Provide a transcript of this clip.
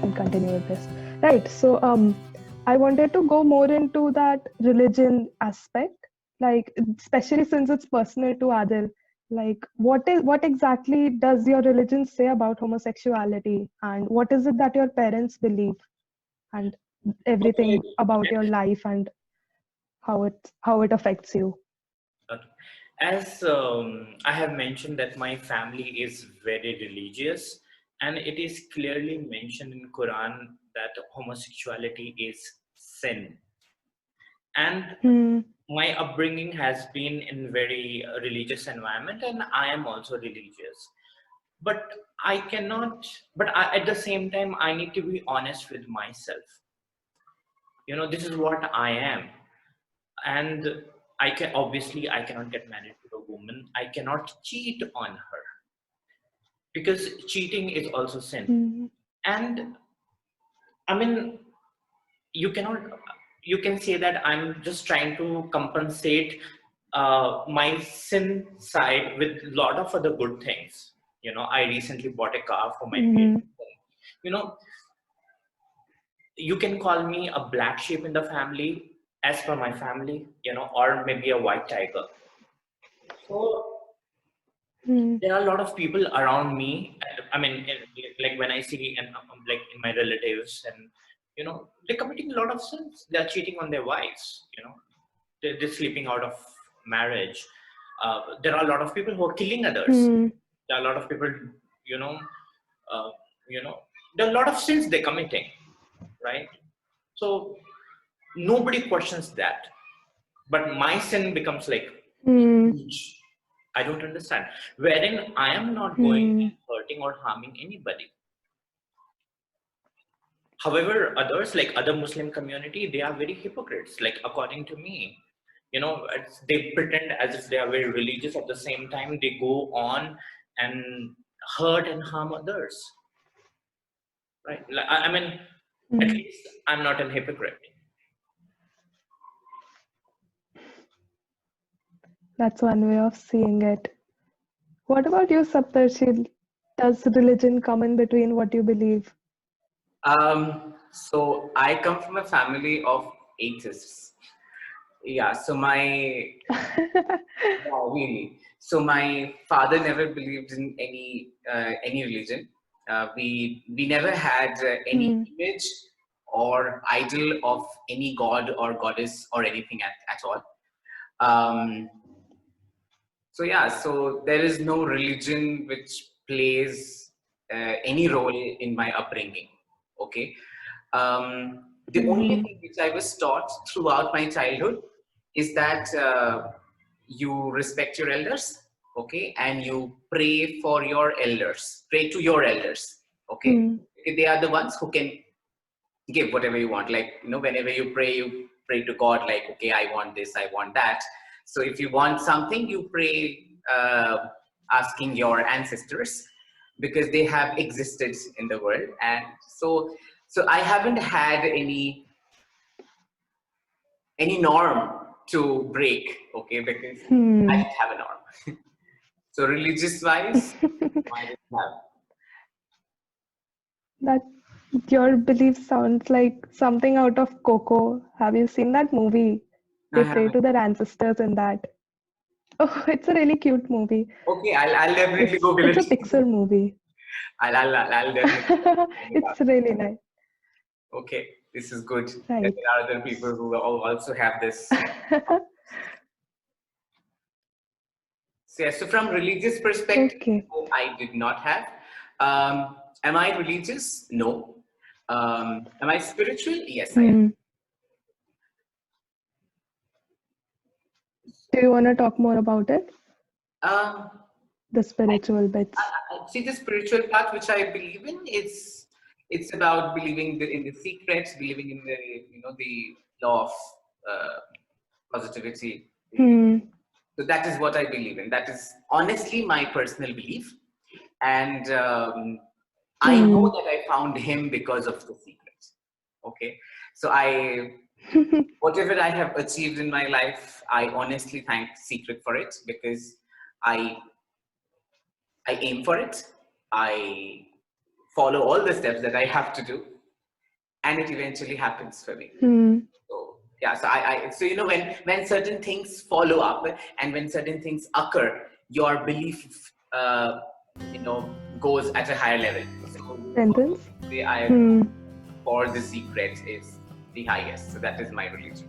and continue with this. Right. So I wanted to go more into that religion aspect, like especially since it's personal to Adil. Like what exactly does your religion say about homosexuality, and what is it that your parents believe, and Okay. everything about your life and how it affects you? Okay. As I have mentioned that my family is very religious, and it is clearly mentioned in Quran that homosexuality is sin. And Hmm. my upbringing has been in very religious environment, and I am also religious. But I cannot. At the same time, I need to be honest with myself. This is what I am, and I cannot get married to a woman. I cannot cheat on her because cheating is also sin. Hmm. And I mean, you cannot you can say that I'm just trying to compensate my sin side with a lot of other good things. I recently bought a car for my Hmm. parents. you know you can call me a black sheep in the family, as per my family, or maybe a white tiger. So Hmm. there are a lot of people around me. I mean, like when I see, and like in my relatives, and they're committing a lot of sins. They're cheating on their wives. They're sleeping out of marriage. There are a lot of people who are killing others. Hmm. There are a lot of people, you know, uh, you know, there are a lot of sins they're committing, right? So nobody questions that, but my sin becomes like Hmm. huge. I don't understand. Wherein I am not going Hmm. and hurting or harming anybody. However, others, like other Muslim community, they are very hypocrites. Like according to me, they pretend as if they are very religious. At the same time, they go on and hurt and harm others. Right? I mean, at Hmm. least I'm not a hypocrite. That's one way of seeing it. What about you, Saptarshi? Does religion come in between what you believe? So I come from a family of atheists. Yeah, so yeah, really. So my father never believed in any religion. We never had any Hmm. image or idol of any god or goddess or anything at all. Um, so yeah, so there is no religion which plays any role in my upbringing. Okay. The only Hmm. thing which I was taught throughout my childhood is that you respect your elders, okay, and you pray for your elders, pray to your elders, okay. Hmm. They are the ones who can give whatever you want. Like, whenever you pray to God, like, okay, I want this, I want that. So if you want something, you pray asking your ancestors, because they have existed in the world. And so I haven't had any norm to break, okay, because I Hmm. didn't have a norm. So religious wise, I didn't have. That your belief sounds like something out of Coco. Have you seen that movie? I They pray haven't. to their ancestors in that. Oh, it's a really cute movie. Okay, I'll definitely Google It's it. a Pixar movie. I'll definitely find it out. It's really nice. Okay, this is good that Right. there are other people who also have this. So, yeah, so from religious perspective, Okay. I did not have. Am I religious? No. Am I spiritual? Yes, I am. Hmm. Do you want to talk more about it? Um, The I, spiritual bits. see, the spiritual part which I believe in, it's about believing in the secrets, believing in the law of uh, positivity. Hmm. So that is what I believe in. That is honestly my personal belief, and I know Hmm. that I found him because of the secret. Okay, so whatever I have achieved in my life, I honestly thank Secret for it, because I I aim for it. I follow all the steps that I have to do, and it eventually happens for me. Hmm. So yeah, so you know, when certain things follow up and when certain things occur, your belief you know, goes at a higher level. So Sentence. the way I Hmm. for the secret is the highest. So that is my religion.